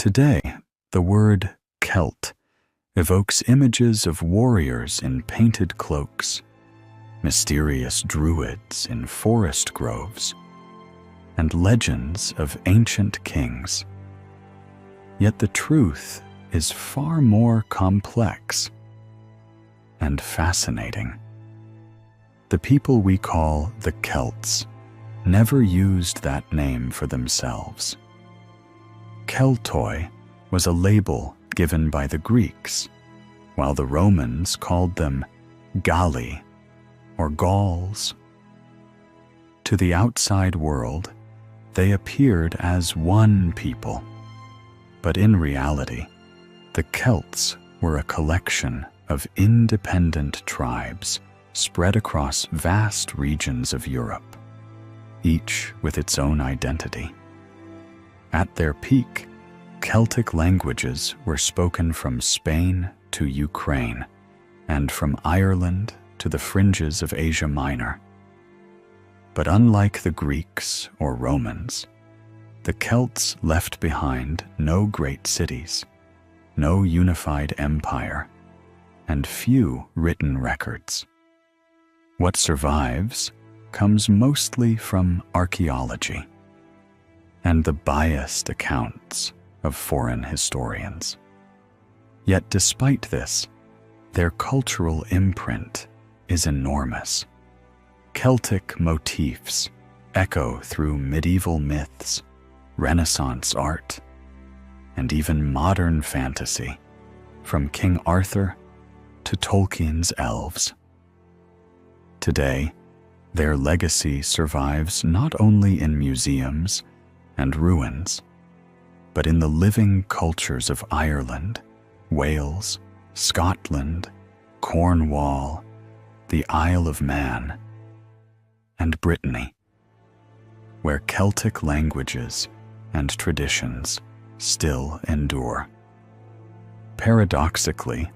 Today, the word Celt evokes images of warriors in painted cloaks, mysterious Druids in forest groves, and legends of ancient kings. Yet the truth is far more complex and fascinating. The people we call the Celts never used that name for themselves. Keltoi was a label given by the Greeks, while the Romans called them Galli, or Gauls. To the outside world, they appeared as one people, but in reality, the Celts were a collection of independent tribes spread across vast regions of Europe, each with its own identity. At their peak, Celtic languages were spoken from Spain to Ukraine, and from Ireland to the fringes of Asia Minor. But unlike the Greeks or Romans, the Celts left behind no great cities, no unified empire, and few written records. What survives comes mostly from archaeology and the biased accounts of foreign historians. Yet despite this, their cultural imprint is enormous. Celtic motifs echo through medieval myths, Renaissance art, and even modern fantasy, from King Arthur to Tolkien's elves. Today, their legacy survives not only in museums and ruins, but in the living cultures of Ireland, Wales, Scotland, Cornwall, the Isle of Man, and Brittany, where Celtic languages and traditions still endure. Paradoxically,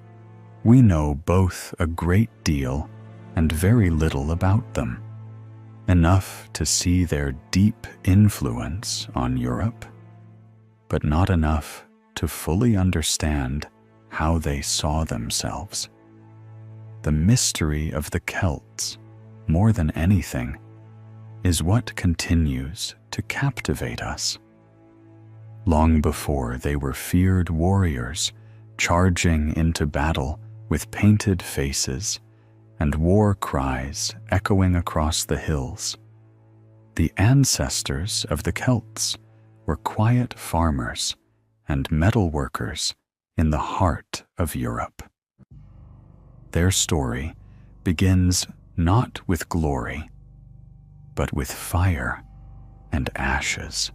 we know both a great deal and very little about them, enough to see their deep influence on Europe, but not enough to fully understand how they saw themselves. The mystery of the Celts, more than anything, is what continues to captivate us. Long before they were feared warriors charging into battle with painted faces and war cries echoing across the hills, the ancestors of the Celts were quiet farmers and metal workers in the heart of Europe. Their story begins not with glory, but with fire and ashes.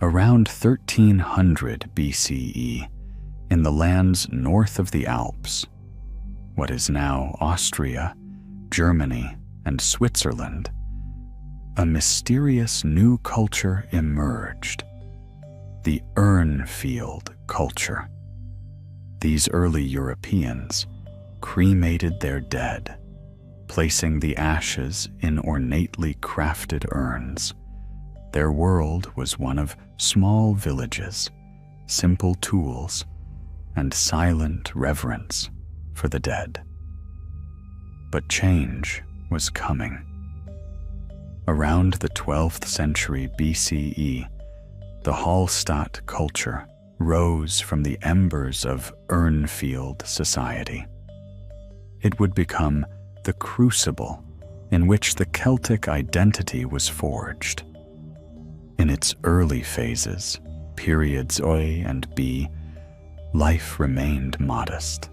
Around 1300 BCE, in the lands north of the Alps, what is now Austria, Germany, and Switzerland, a mysterious new culture emerged, the Urnfield culture. These early Europeans cremated their dead, placing the ashes in ornately crafted urns. Their world was one of small villages, simple tools, and silent reverence for the dead. But change was coming. Around the 12th century BCE, the Hallstatt culture rose from the embers of Urnfield society. It would become the crucible in which the Celtic identity was forged. In its early phases, periods I and B, life remained modest.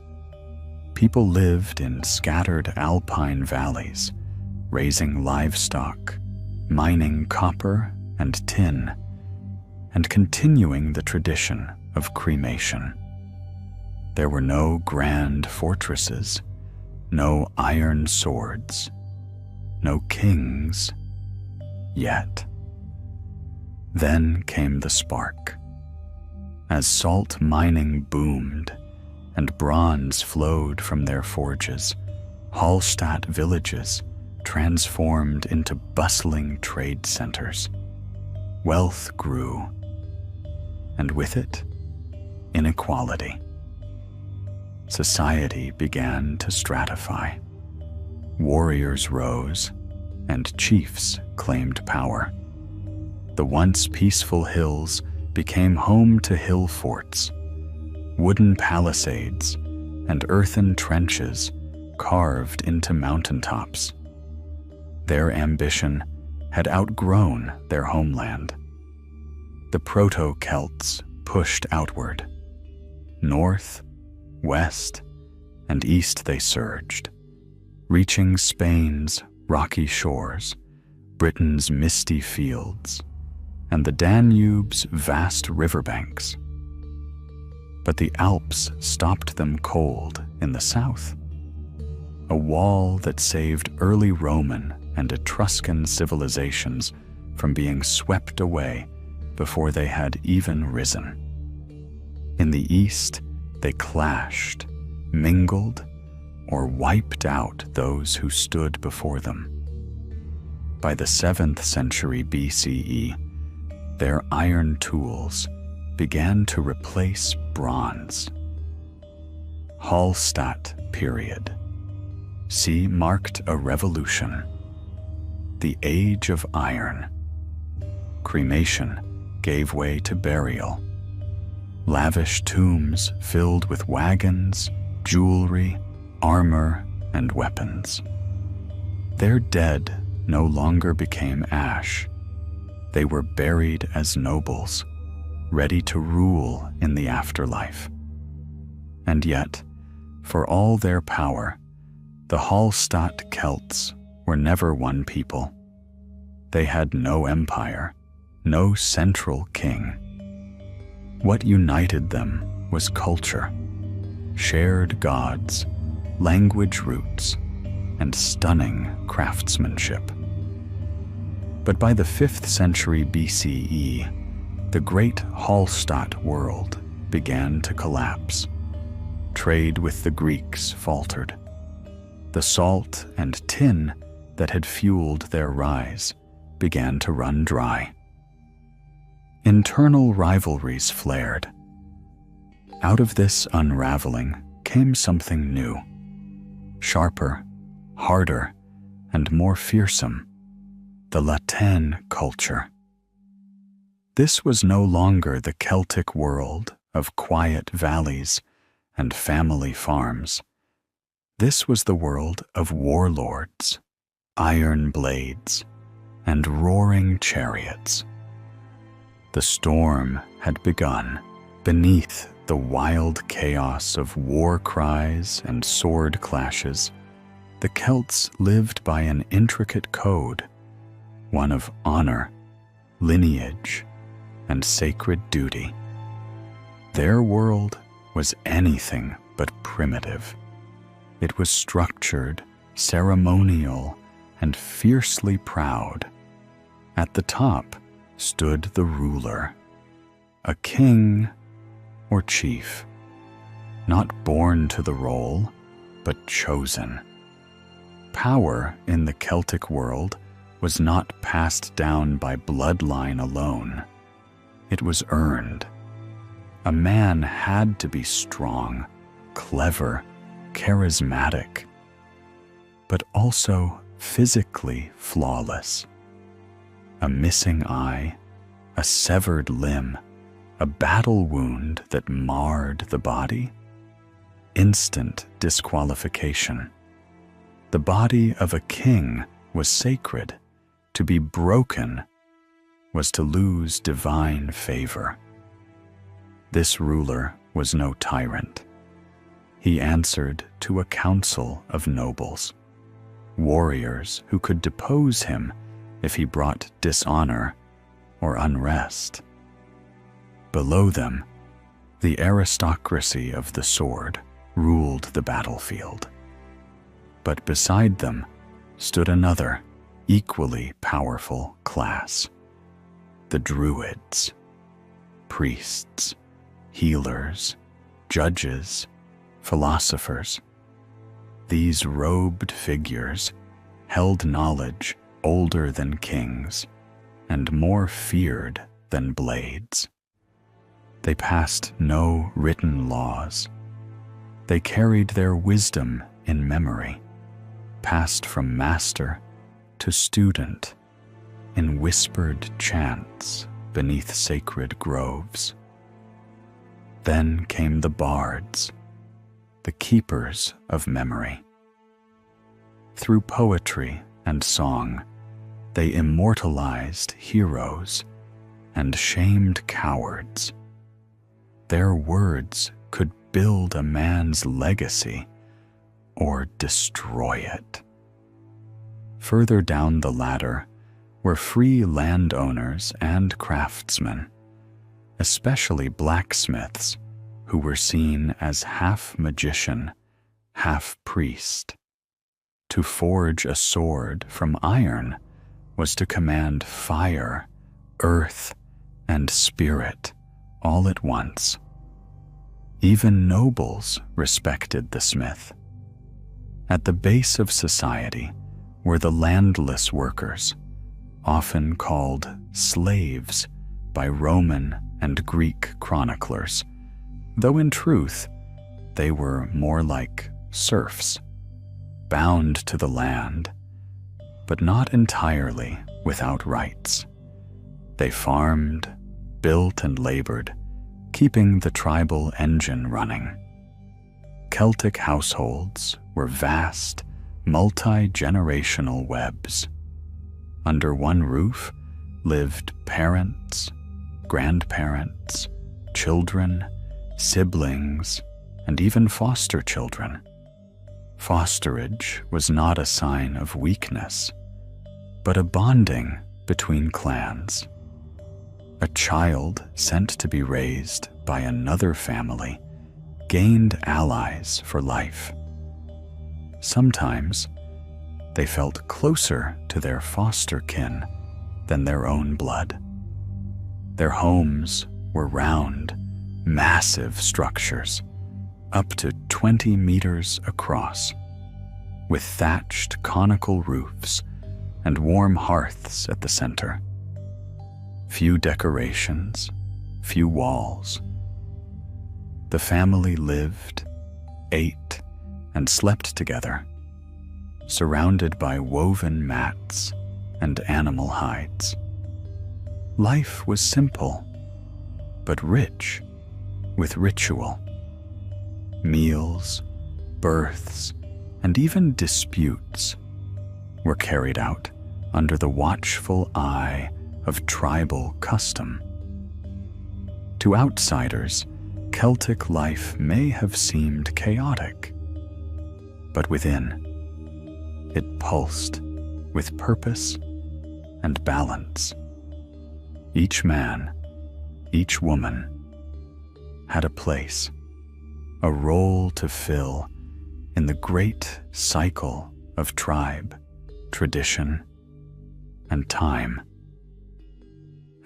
People lived in scattered alpine valleys, raising livestock, mining copper and tin, and continuing the tradition of cremation. There were no grand fortresses, no iron swords, no kings, yet. Then came the spark. As salt mining boomed and bronze flowed from their forges, Hallstatt villages transformed into bustling trade centers. Wealth grew, and with it, inequality. Society began to stratify. Warriors rose, and chiefs claimed power. The once peaceful hills became home to hill forts, wooden palisades, and earthen trenches carved into mountaintops. Their ambition had outgrown their homeland. The Proto-Celts pushed outward. North, west, and east they surged, reaching Spain's rocky shores, Britain's misty fields, and the Danube's vast riverbanks. But the Alps stopped them cold in the south. A wall that saved early Roman and Etruscan civilizations from being swept away before they had even risen. In the east, they clashed, mingled, or wiped out those who stood before them. By the 7th century BCE, their iron tools began to replace bronze. Hallstatt period. C marked a revolution. The Age of Iron. Cremation gave way to burial. Lavish tombs filled with wagons, jewelry, armor, and weapons. Their dead no longer became ash. They were buried as nobles, ready to rule in the afterlife. And yet, for all their power, the Hallstatt Celts were never one people. They had no empire, no central king. What united them was culture, shared gods, language roots, and stunning craftsmanship. But by the 5th century BCE, the great Hallstatt world began to collapse. Trade with the Greeks faltered. The salt and tin that had fueled their rise began to run dry. Internal rivalries flared. Out of this unraveling came something new, sharper, harder, and more fearsome: the Latin culture. This was no longer the Celtic world of quiet valleys and family farms. This was the world of warlords, iron blades, and roaring chariots. The storm had begun. Beneath the wild chaos of war cries and sword clashes, the Celts lived by an intricate code, one of honor, lineage, and sacred duty. Their world was anything but primitive. It was structured, ceremonial, and fiercely proud. At the top stood the ruler, a king or chief, not born to the role, but chosen. Power in the Celtic world was not passed down by bloodline alone. It was earned. A man had to be strong, clever, charismatic, but also physically flawless. A missing eye, a severed limb, a battle wound that marred the body, instant disqualification. The body of a king was sacred. To be broken was to lose divine favor. This ruler was no tyrant. He answered to a council of nobles, warriors who could depose him if he brought dishonor or unrest. Below them, the aristocracy of the sword ruled the battlefield. But beside them stood another, equally powerful class: the Druids, priests, healers, judges, philosophers. These robed figures held knowledge older than kings and more feared than blades. They passed no written laws. They carried their wisdom in memory, passed from master to student in whispered chants beneath sacred groves. Then came the bards, the keepers of memory. Through poetry and song, they immortalized heroes and shamed cowards. Their words could build a man's legacy or destroy it. Further down the ladder were free landowners and craftsmen, especially blacksmiths who were seen as half magician, half priest. To forge a sword from iron was to command fire, earth, and spirit all at once. Even nobles respected the smith. At the base of society were the landless workers, often called slaves by Roman and Greek chroniclers, though in truth they were more like serfs, bound to the land, but not entirely without rights. They farmed, built, and labored, keeping the tribal engine running. Celtic households were vast, multi-generational webs. Under one roof lived parents, grandparents, children, siblings, and even foster children. Fosterage was not a sign of weakness, but a bonding between clans. A child sent to be raised by another family gained allies for life. Sometimes they felt closer to their foster kin than their own blood. Their homes were round, massive structures, up to 20 meters across, with thatched conical roofs and warm hearths at the center. Few decorations, few walls. The family lived, ate, and slept together, surrounded by woven mats and animal hides. Life was simple, but rich with ritual. Meals, births, and even disputes were carried out under the watchful eye of tribal custom. To outsiders, Celtic life may have seemed chaotic, but within, it pulsed with purpose and balance. Each man, each woman, had a place, a role to fill in the great cycle of tribe, tradition, and time.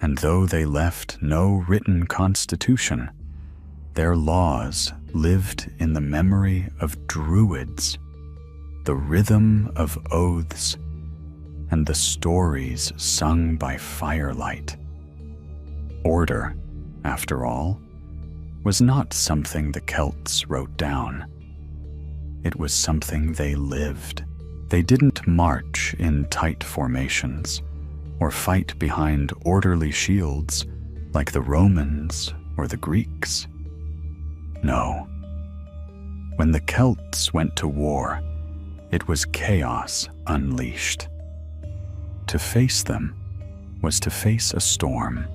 And though they left no written constitution, their laws lived in the memory of Druids, the rhythm of oaths, and the stories sung by firelight. Order, after all, was not something the Celts wrote down. It was something they lived. They didn't march in tight formations or fight behind orderly shields like the Romans or the Greeks. No. When the Celts went to war, it was chaos unleashed. To face them was to face a storm.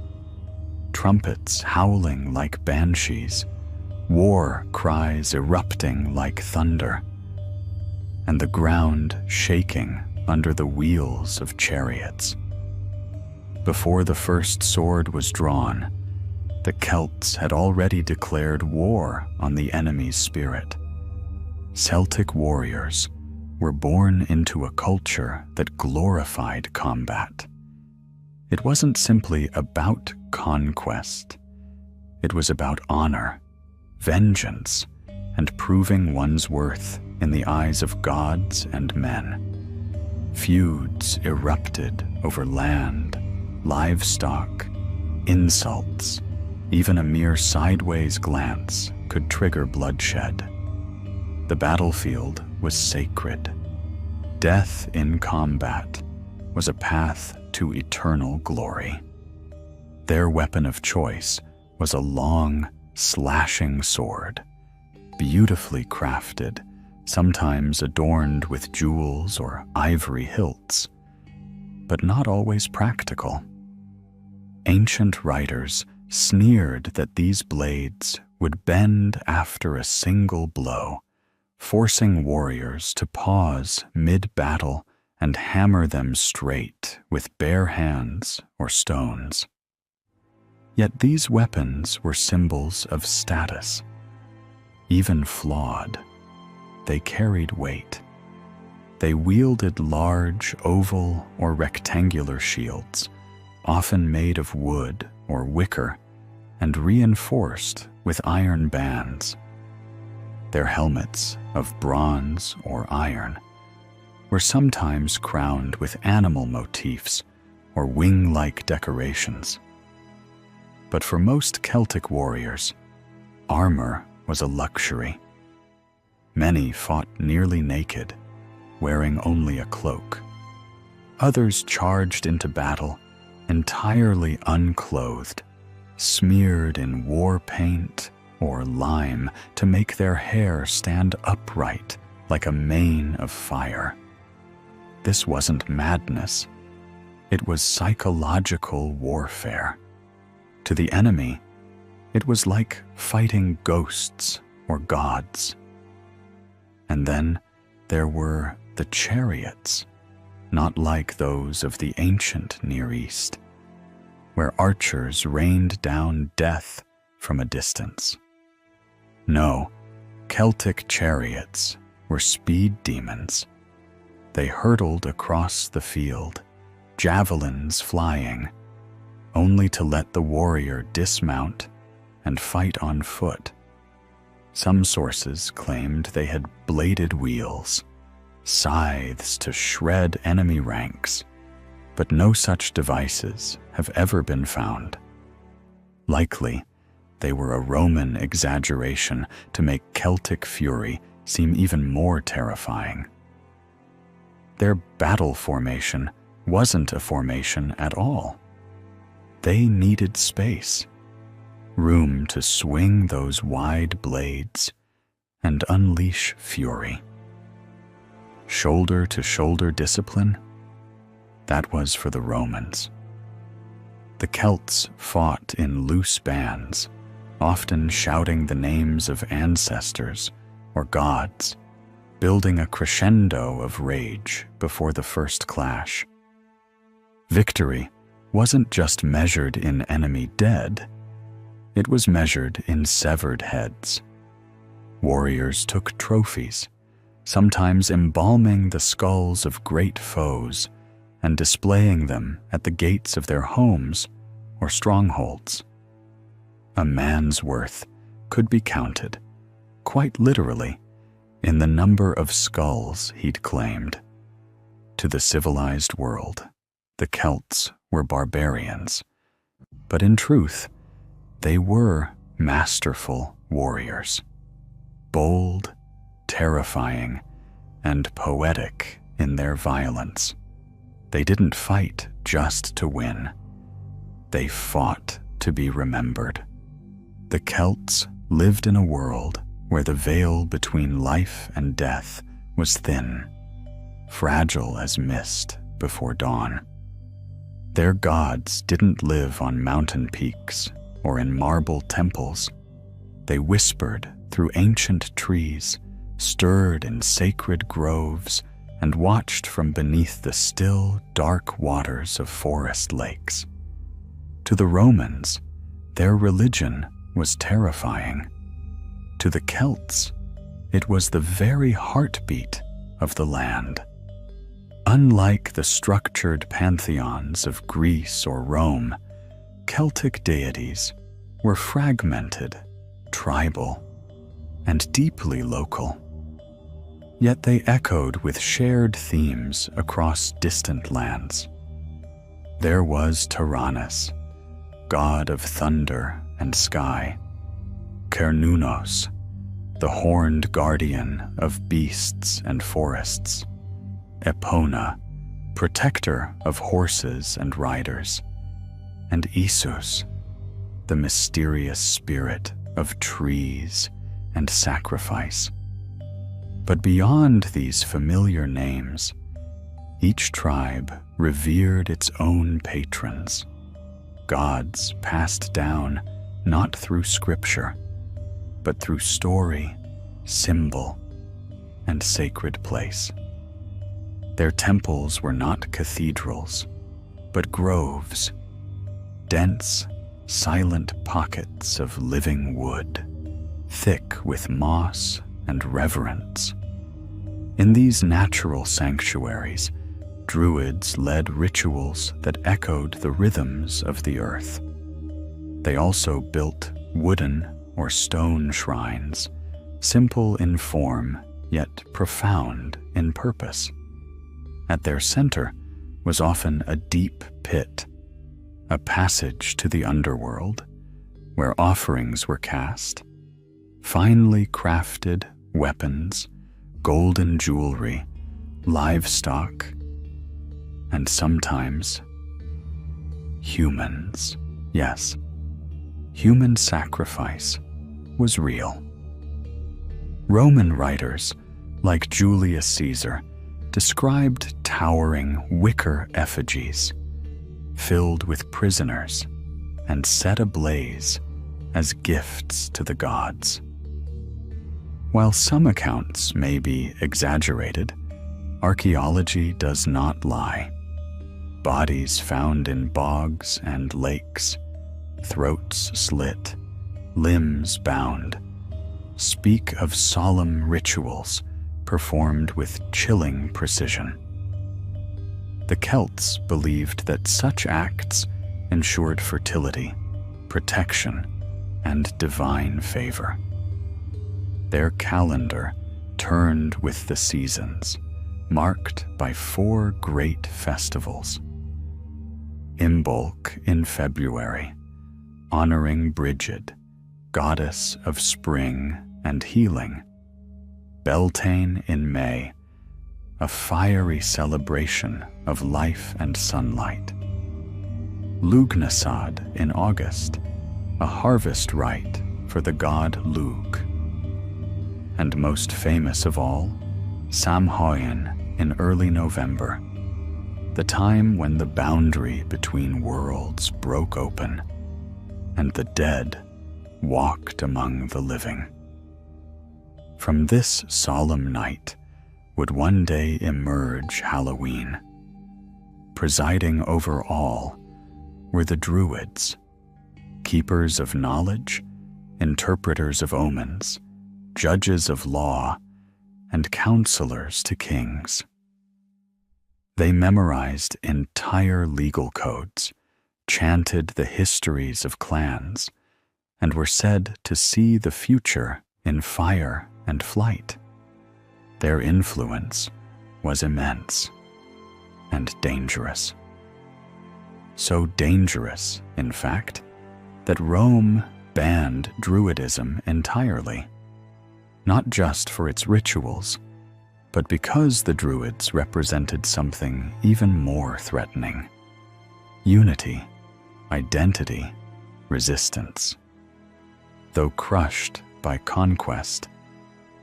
Trumpets howling like banshees, war cries erupting like thunder, and the ground shaking under the wheels of chariots. Before the first sword was drawn, the Celts had already declared war on the enemy's spirit. Celtic warriors were born into a culture that glorified combat. It wasn't simply about conquest. It was about honor, vengeance, and proving one's worth in the eyes of gods and men. Feuds erupted over land, livestock, insults, Even a mere sideways glance could trigger bloodshed. The battlefield was sacred. Death in combat was a path to eternal glory. Their weapon of choice was a long, slashing sword, beautifully crafted, sometimes adorned with jewels or ivory hilts, but not always practical. Ancient writers sneered that these blades would bend after a single blow, forcing warriors to pause mid-battle and hammer them straight with bare hands or stones. Yet these weapons were symbols of status. Even flawed, they carried weight. They wielded large oval or rectangular shields, often made of wood or wicker and reinforced with iron bands. Their helmets, of bronze or iron, were sometimes crowned with animal motifs or wing-like decorations. But for most Celtic warriors, armor was a luxury. Many fought nearly naked, wearing only a cloak. Others charged into battle entirely unclothed, smeared in war paint or lime to make their hair stand upright like a mane of fire. This wasn't madness. It was psychological warfare. To the enemy, it was like fighting ghosts or gods. And then there were the Chariots, not like those of the ancient Near East, where archers rained down death from a distance. No, Celtic chariots were speed demons. They hurtled across the field, javelins flying, only to let the warrior dismount and fight on foot. Some sources claimed they had bladed wheels, scythes to shred enemy ranks, but no such devices have ever been found. Likely, they were a Roman exaggeration to make Celtic fury seem even more terrifying. Their battle formation wasn't a formation at all. They needed space, room to swing those wide blades and unleash fury. Shoulder-to-shoulder discipline? That was for the Romans. The Celts fought in loose bands, often shouting the names of ancestors or gods, building a crescendo of rage before the first clash. Victory wasn't just measured in enemy dead, it was measured in severed heads. Warriors took trophies, sometimes embalming the skulls of great foes and displaying them at the gates of their homes or strongholds. A man's worth could be counted, quite literally, in the number of skulls he'd claimed. To the civilized world, the Celts were barbarians, but in truth, they were masterful warriors, bold, terrifying, and poetic in their violence. They didn't fight just to win. They fought to be remembered. The Celts lived in a world where the veil between life and death was thin, fragile as mist before dawn. Their gods didn't live on mountain peaks or in marble temples. They whispered through ancient trees, stirred in sacred groves, and watched from beneath the still, dark waters of forest lakes. To the Romans, their religion was terrifying. To the Celts, it was the very heartbeat of the land. Unlike the structured pantheons of Greece or Rome, Celtic deities were fragmented, tribal, and deeply local. Yet they echoed with shared themes across distant lands. There was Tyrannus, god of thunder and sky, Cernunnos, the horned guardian of beasts and forests, Epona, protector of horses and riders, and Isus, the mysterious spirit of trees and sacrifice. But beyond these familiar names, each tribe revered its own patrons, gods passed down not through scripture, but through story, symbol, and sacred place. Their temples were not cathedrals, but groves, dense, silent pockets of living wood, thick with moss and reverence. In these natural sanctuaries, Druids led rituals that echoed the rhythms of the earth. They also built wooden or stone shrines, simple in form yet profound in purpose. At their center was often a deep pit, a passage to the underworld, where offerings were cast, finely crafted weapons, golden jewelry, livestock, and sometimes humans. Yes, human sacrifice was real. Roman writers, like Julius Caesar, described towering wicker effigies filled with prisoners and set ablaze as gifts to the gods. While some accounts may be exaggerated, archaeology does not lie. Bodies found in bogs and lakes, throats slit, limbs bound, speak of solemn rituals performed with chilling precision. The Celts believed that such acts ensured fertility, protection, and divine favor. Their calendar turned with the seasons, marked by 4 great festivals. Imbolc in February, honoring Brigid, goddess of spring and healing. Beltane in May, a fiery celebration of life and sunlight. Lugnasad in August, a harvest rite for the god Lugh. And most famous of all, Samhain in early November, the time when the boundary between worlds broke open and the dead walked among the living. From this solemn night would one day emerge Halloween. Presiding over all were the Druids, keepers of knowledge, interpreters of omens, judges of law, and counselors to kings. They memorized entire legal codes, chanted the histories of clans, and were said to see the future in fire and flight. Their influence was immense and dangerous. So dangerous, in fact, that Rome banned Druidism entirely, not just for its rituals, but because the Druids represented something even more threatening: unity, identity, resistance. Though crushed by conquest,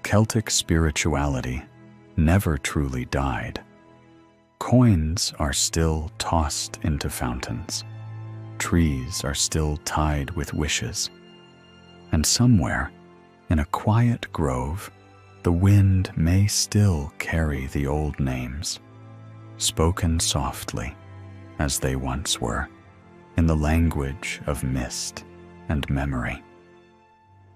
Celtic spirituality never truly died. Coins are still tossed into fountains. Trees are still tied with wishes. And somewhere, in a quiet grove, the wind may still carry the old names, spoken softly, as they once were, in the language of mist and memory.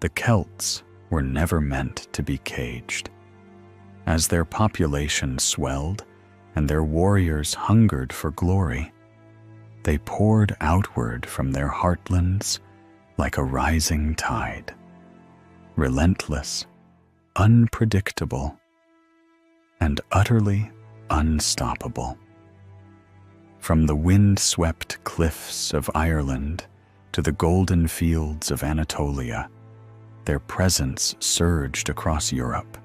The Celts were never meant to be caged. As their population swelled and their warriors hungered for glory, they poured outward from their heartlands like a rising tide, relentless, unpredictable, and utterly unstoppable. From the wind-swept cliffs of Ireland to the golden fields of Anatolia, their presence surged across Europe.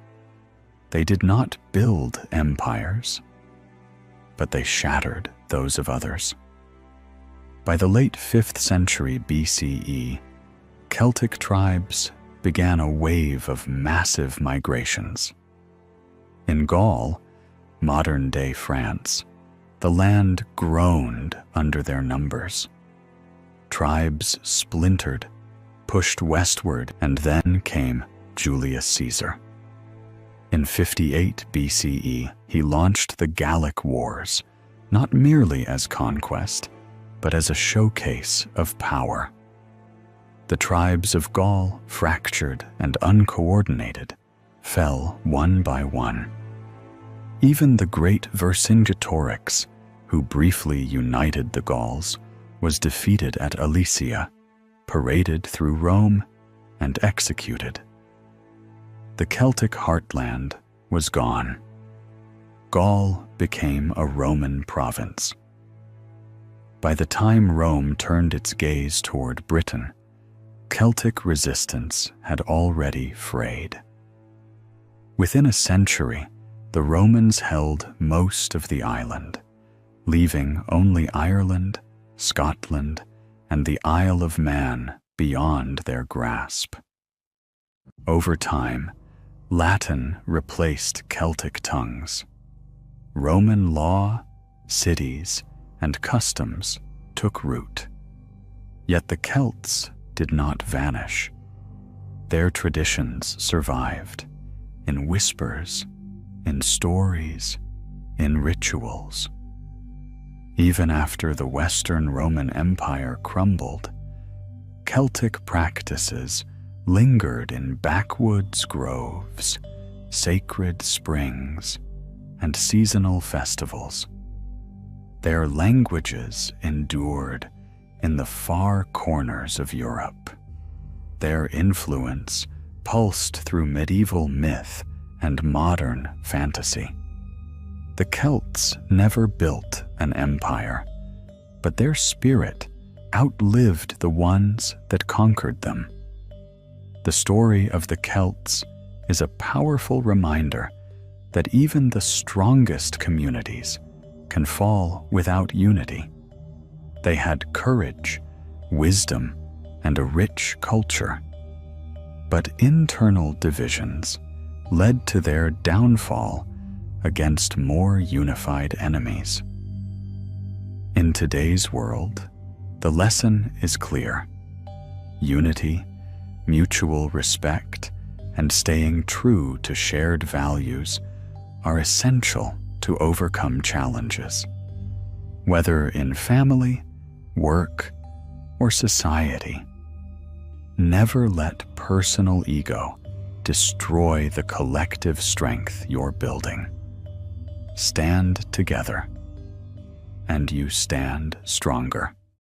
They did not build empires, but they shattered those of others. By the late 5th century BCE, Celtic tribes began a wave of massive migrations. In Gaul, modern-day France, the land groaned under their numbers. Tribes splintered, pushed westward, and then came Julius Caesar. In 58 BCE, he launched the Gallic Wars, not merely as conquest, but as a showcase of power. The tribes of Gaul, fractured and uncoordinated, fell one by one. Even the great Vercingetorix, who briefly united the Gauls, was defeated at Alesia, paraded through Rome, and executed. The Celtic heartland was gone. Gaul became a Roman province. By the time Rome turned its gaze toward Britain, Celtic resistance had already frayed. Within a century, the Romans held most of the island, leaving only Ireland, Scotland, and the Isle of Man beyond their grasp. Over time, Latin replaced Celtic tongues. Roman law, cities, and customs took root. Yet the Celts did not vanish. Their traditions survived in whispers, in stories, in rituals. Even after the Western Roman Empire crumbled, Celtic practices lingered in backwoods groves, sacred springs, and seasonal festivals. Their languages endured in the far corners of Europe. Their influence pulsed through medieval myth and modern fantasy. The Celts never built an empire, but their spirit outlived the ones that conquered them. The story of the Celts is a powerful reminder that even the strongest communities can fall without unity. They had courage, wisdom, and a rich culture. But internal divisions led to their downfall against more unified enemies. In today's world, the lesson is clear. Unity, mutual respect, and staying true to shared values are essential to overcome challenges. Whether in family, work, or society, never let personal ego destroy the collective strength you're building. Stand together, and you stand stronger.